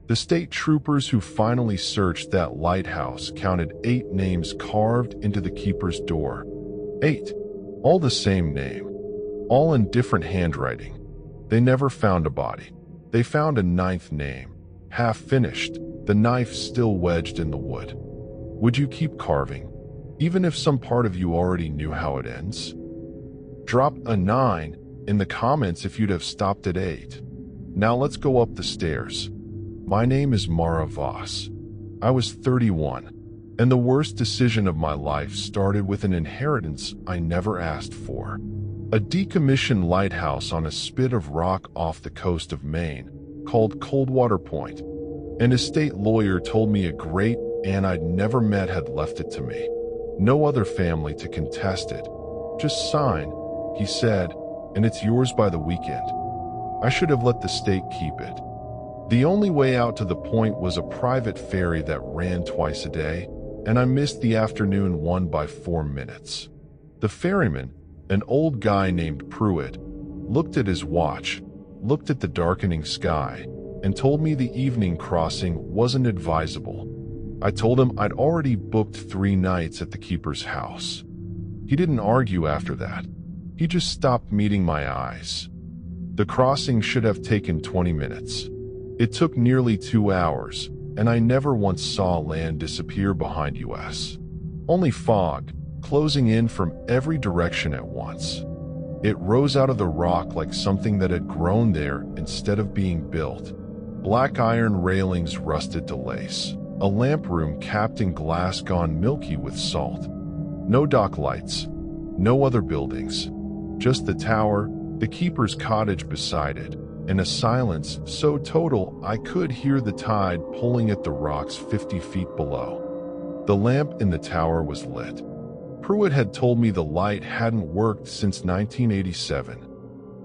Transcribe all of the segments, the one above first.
The state troopers who finally searched that lighthouse counted 8 names carved into the keeper's door. 8. All the same name. All in different handwriting. They never found a body. They found a 9th name, half finished, the knife still wedged in the wood. Would you keep carving, even if some part of you already knew how it ends? Drop a 9 in the comments if you'd have stopped at 8. Now let's go up the stairs. My name is Mara Voss. I was 31, and the worst decision of my life started with an inheritance I never asked for. A decommissioned lighthouse on a spit of rock off the coast of Maine, called Coldwater Point. An estate lawyer told me a great aunt I'd never met had left it to me. No other family to contest it. Just sign, he said, and it's yours by the weekend. I should have let the state keep it. The only way out to the point was a private ferry that ran twice a day, and I missed the afternoon one by 4 minutes. The ferryman, an old guy named Pruitt, looked at his watch, looked at the darkening sky, and told me the evening crossing wasn't advisable. I told him I'd already booked 3 nights at the keeper's house. He didn't argue after that. He just stopped meeting my eyes. The crossing should have taken 20 minutes. It took nearly 2 hours, and I never once saw land disappear behind us. Only fog, closing in from every direction at once. It rose out of the rock like something that had grown there instead of being built. Black iron railings rusted to lace. A lamp room capped in glass gone milky with salt. No dock lights. No other buildings. Just the tower, the keeper's cottage beside it, and a silence so total I could hear the tide pulling at the rocks 50 feet below. The lamp in the tower was lit. Pruitt had told me the light hadn't worked since 1987.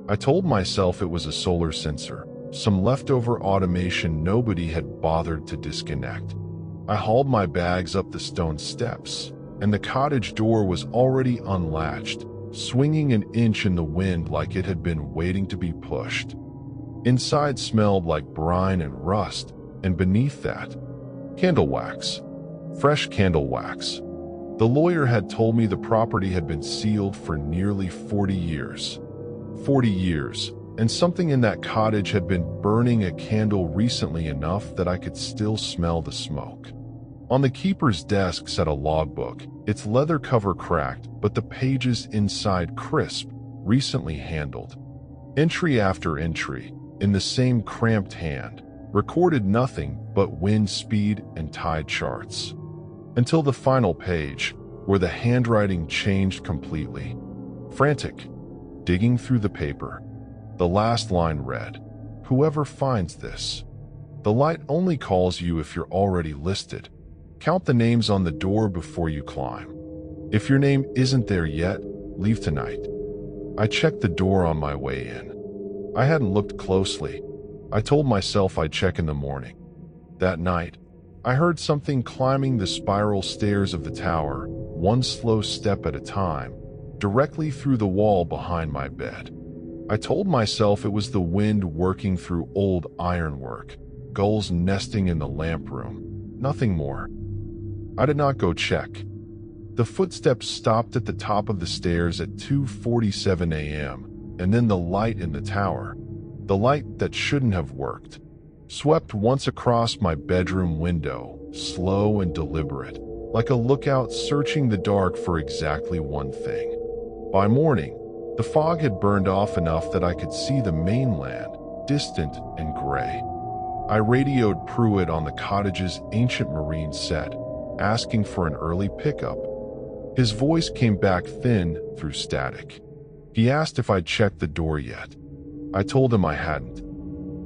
I told myself it was a solar sensor, some leftover automation nobody had bothered to disconnect. I hauled my bags up the stone steps, and the cottage door was already unlatched, swinging an inch in the wind like it had been waiting to be pushed. Inside smelled like brine and rust, and beneath that, candle wax. Fresh candle wax. The lawyer had told me the property had been sealed for nearly 40 years. 40 years, and something in that cottage had been burning a candle recently enough that I could still smell the smoke. On the keeper's desk sat a logbook, its leather cover cracked, but the pages inside crisp, recently handled. Entry after entry, in the same cramped hand, recorded nothing but wind speed and tide charts. Until the final page, where the handwriting changed completely. Frantic, digging through the paper. The last line read, "Whoever finds this. The light only calls you if you're already listed. Count the names on the door before you climb. If your name isn't there yet, leave tonight." I checked the door on my way in. I hadn't looked closely. I told myself I'd check in the morning. That night, I heard something climbing the spiral stairs of the tower, one slow step at a time, directly through the wall behind my bed. I told myself it was the wind working through old ironwork, gulls nesting in the lamp room, nothing more. I did not go check. The footsteps stopped at the top of the stairs at 2:47 a.m., and then the light in the tower, the light that shouldn't have worked, swept once across my bedroom window, slow and deliberate, like a lookout searching the dark for exactly one thing. By morning, the fog had burned off enough that I could see the mainland, distant and gray. I radioed Pruitt on the cottage's ancient marine set, asking for an early pickup. His voice came back thin through static. He asked if I'd checked the door yet. I told him I hadn't.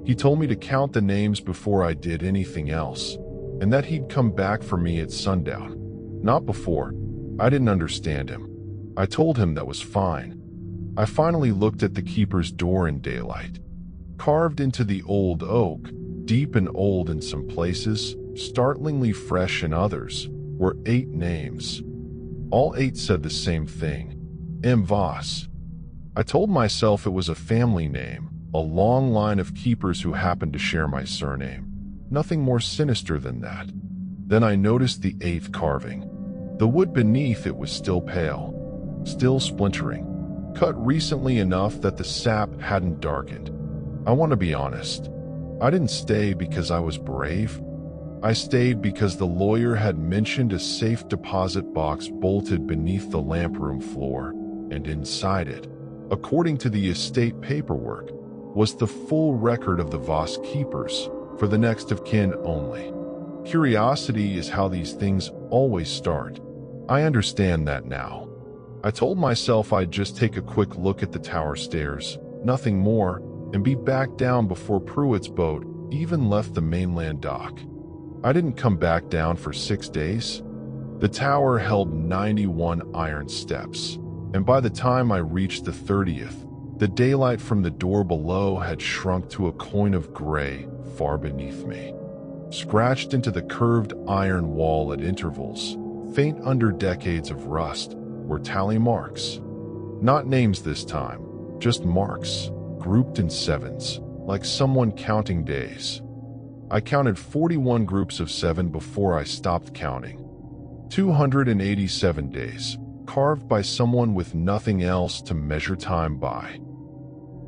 He told me to count the names before I did anything else, and that he'd come back for me at sundown. Not before. I didn't understand him. I told him that was fine. I finally looked at the keeper's door in daylight. Carved into the old oak, deep and old in some places, startlingly fresh in others, were 8 names. All 8 said the same thing. M. Voss. I told myself it was a family name, a long line of keepers who happened to share my surname. Nothing more sinister than that. Then I noticed the eighth carving. The wood beneath it was still pale, still splintering, cut recently enough that the sap hadn't darkened. I want to be honest. I didn't stay because I was brave. I stayed because the lawyer had mentioned a safe deposit box bolted beneath the lamproom floor, and inside it, according to the estate paperwork, was the full record of the Voss keepers, for the next of kin only. Curiosity is how these things always start. I understand that now. I told myself I'd just take a quick look at the tower stairs, nothing more, and be back down before Pruitt's boat even left the mainland dock. I didn't come back down for 6 days. The tower held 91 iron steps, and by the time I reached the 30th, the daylight from the door below had shrunk to a coin of gray far beneath me. Scratched into the curved iron wall at intervals, faint under decades of rust, were tally marks. Not names this time, just marks, grouped in sevens, like someone counting days. I counted 41 groups of 7 before I stopped counting. 287 days, carved by someone with nothing else to measure time by.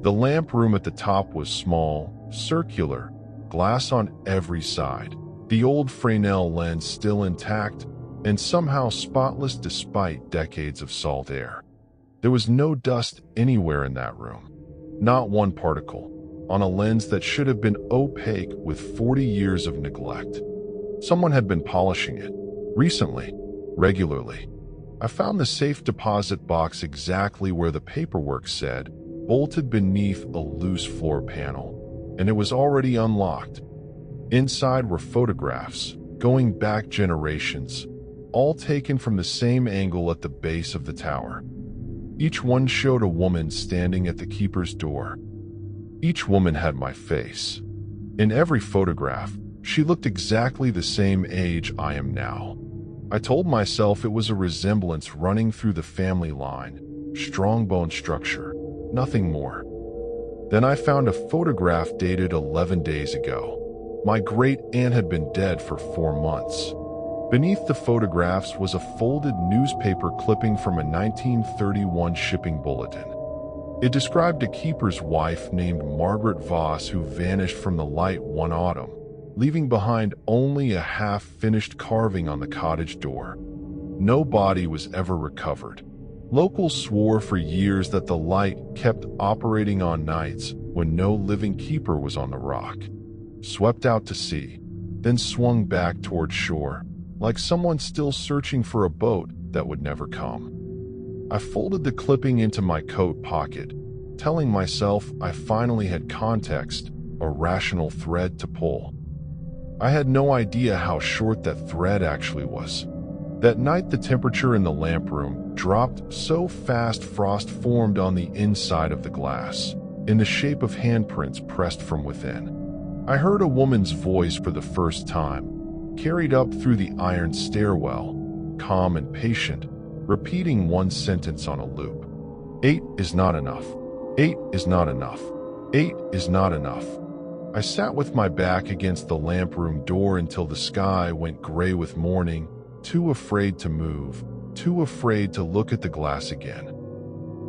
The lamp room at the top was small, circular, glass on every side, the old Fresnel lens still intact, and somehow spotless despite decades of salt air. There was no dust anywhere in that room, not one particle, on a lens that should have been opaque with 40 years of neglect. Someone had been polishing it, recently, regularly. I found the safe deposit box exactly where the paperwork said, bolted beneath a loose floor panel, and it was already unlocked. Inside were photographs, going back generations, all taken from the same angle at the base of the tower. Each one showed a woman standing at the keeper's door. Each woman had my face. In every photograph, she looked exactly the same age I am now. I told myself it was a resemblance running through the family line, strong bone structure, nothing more. Then I found a photograph dated 11 days ago. My great-aunt had been dead for 4 months. Beneath the photographs was a folded newspaper clipping from a 1931 shipping bulletin. It described a keeper's wife named Mara Voss who vanished from the light one autumn, leaving behind only a half-finished carving on the cottage door. No body was ever recovered. Locals swore for years that the light kept operating on nights when no living keeper was on the rock. Swept out to sea, then swung back toward shore, like someone still searching for a boat that would never come. I folded the clipping into my coat pocket, telling myself I finally had context, a rational thread to pull. I had no idea how short that thread actually was. That night the temperature in the lamp room dropped so fast frost formed on the inside of the glass, in the shape of handprints pressed from within. I heard a woman's voice for the first time, carried up through the iron stairwell, calm and patient, repeating one sentence on a loop. 8 is not enough. 8 is not enough. 8 is not enough. I sat with my back against the lamp room door until the sky went gray with morning, too afraid to move, too afraid to look at the glass again.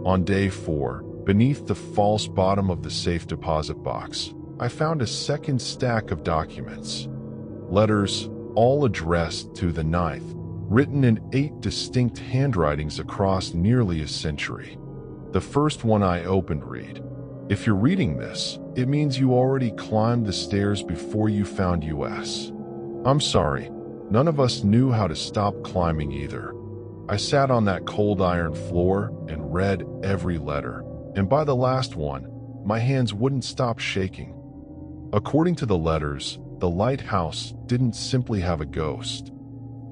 On day 4, beneath the false bottom of the safe deposit box, I found a second stack of documents. Letters, all addressed to the 9th, written in 8 distinct handwritings across nearly a century. The first one I opened read, "If you're reading this, it means you already climbed the stairs before you found US. I'm sorry, none of us knew how to stop climbing either." I sat on that cold iron floor and read every letter, and by the last one, my hands wouldn't stop shaking. According to the letters, the lighthouse didn't simply have a ghost.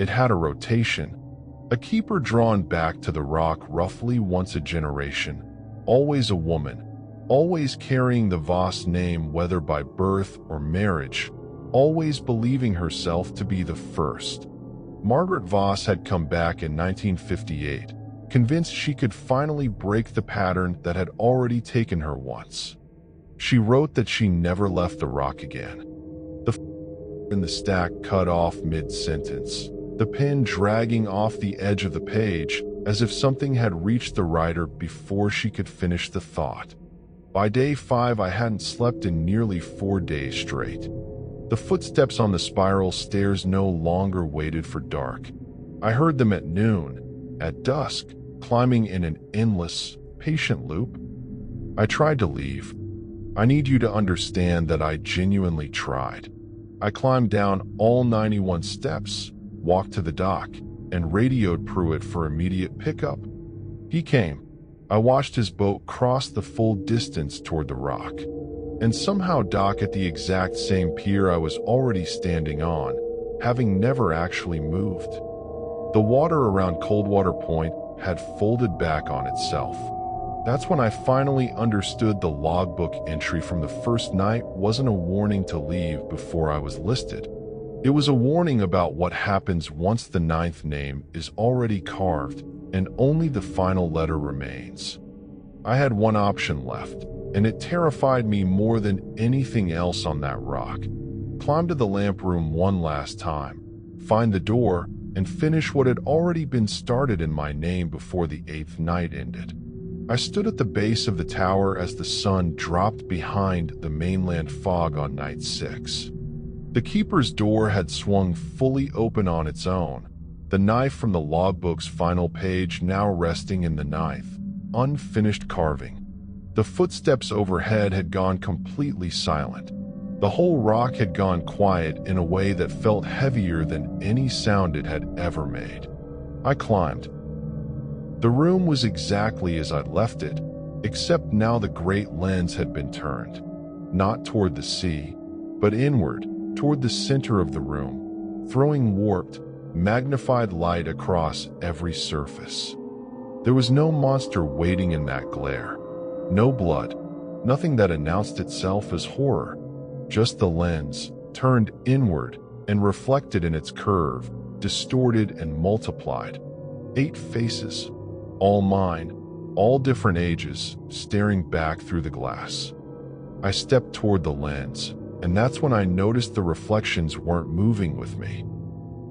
It had a rotation, a keeper drawn back to the rock roughly once a generation, always a woman, always carrying the Voss name whether by birth or marriage, always believing herself to be the first. Mara Voss had come back in 1958, convinced she could finally break the pattern that had already taken her once. She wrote that she never left the rock again. The in the stack cut off mid-sentence, the pen dragging off the edge of the page as if something had reached the writer before she could finish the thought. By day 5, I hadn't slept in nearly 4 days straight. The footsteps on the spiral stairs no longer waited for dark. I heard them at noon, at dusk, climbing in an endless, patient loop. I tried to leave. I need you to understand that I genuinely tried. I climbed down all 91 steps, walked to the dock, and radioed Pruitt for immediate pickup. He came. I watched his boat cross the full distance toward the rock, and somehow dock at the exact same pier I was already standing on, having never actually moved. The water around Coldwater Point had folded back on itself. That's when I finally understood the logbook entry from the first night wasn't a warning to leave before I was listed. It was a warning about what happens once the 9th name is already carved and only the final letter remains. I had one option left, and it terrified me more than anything else on that rock. Climb to the lamp room one last time, find the door, and finish what had already been started in my name before the 8th night ended. I stood at the base of the tower as the sun dropped behind the mainland fog on night 6. The keeper's door had swung fully open on its own, the knife from the logbook's final page now resting in the 9th, unfinished carving. The footsteps overhead had gone completely silent. The whole rock had gone quiet in a way that felt heavier than any sound it had ever made. I climbed. The room was exactly as I'd left it, except now the great lens had been turned, not toward the sea, but inward, toward the center of the room, throwing warped, magnified light across every surface. There was no monster waiting in that glare, no blood, nothing that announced itself as horror, just the lens, turned inward and reflected in its curve, distorted and multiplied. 8 faces, all mine, all different ages, staring back through the glass. I stepped toward the lens, and that's when I noticed the reflections weren't moving with me.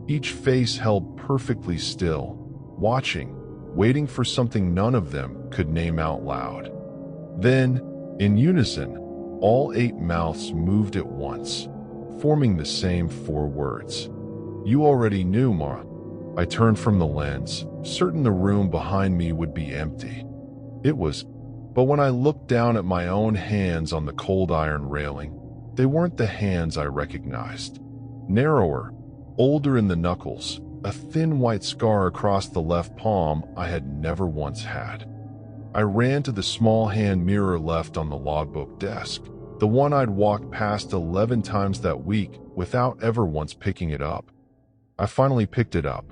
Each face held perfectly still, watching, waiting for something none of them could name out loud. Then, in unison, all 8 mouths moved at once, forming the same 4 words. You already knew, Mara. I turned from the lens, certain the room behind me would be empty. It was, but when I looked down at my own hands on the cold iron railing, they weren't the hands I recognized. Narrower, older in the knuckles, a thin white scar across the left palm I had never once had. I ran to the small hand mirror left on the logbook desk, the one I'd walked past 11 times that week without ever once picking it up. I finally picked it up.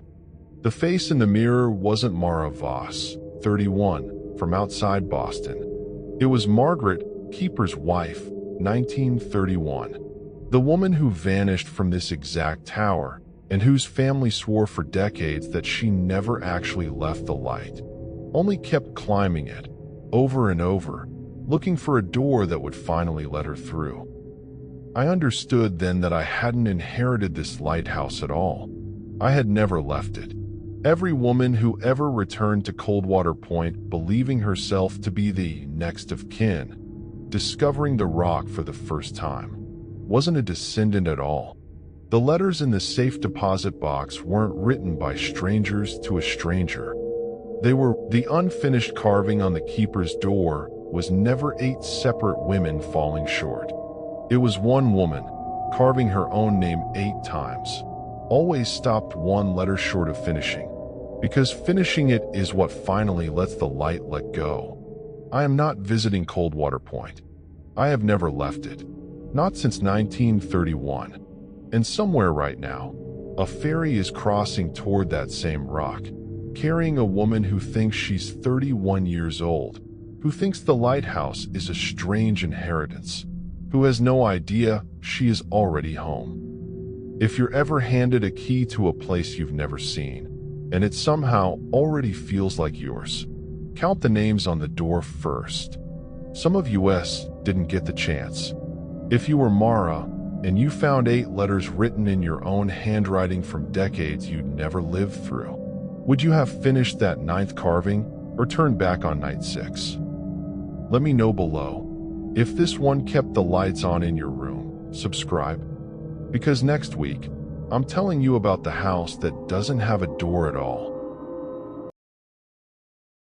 The face in the mirror wasn't Mara Voss, 31, from outside Boston. It was Margaret, keeper's wife, 1931. The woman who vanished from this exact tower and whose family swore for decades that she never actually left the light, only kept climbing it, over and over, looking for a door that would finally let her through. I understood then that I hadn't inherited this lighthouse at all. I had never left it. Every woman who ever returned to Coldwater Point believing herself to be the next of kin, discovering the rock for the first time, wasn't a descendant at all. The letters in the safe deposit box weren't written by strangers to a stranger. They were the unfinished carving on the keeper's door was never 8 separate women falling short. It was one woman, carving her own name 8 times, always stopped 1 letter short of finishing, because finishing it is what finally lets the light let go. I am not visiting Coldwater Point. I have never left it, not since 1931. And somewhere right now, a ferry is crossing toward that same rock, carrying a woman who thinks she's 31 years old, who thinks the lighthouse is a strange inheritance, who has no idea she is already home. If you're ever handed a key to a place you've never seen, and it somehow already feels like yours, count the names on the door first. Some of us didn't get the chance. If you were Mara, and you found 8 letters written in your own handwriting from decades you'd never lived through, would you have finished that 9th carving or turned back on night 6? Let me know below. If this one kept the lights on in your room, subscribe. Because next week, I'm telling you about the house that doesn't have a door at all.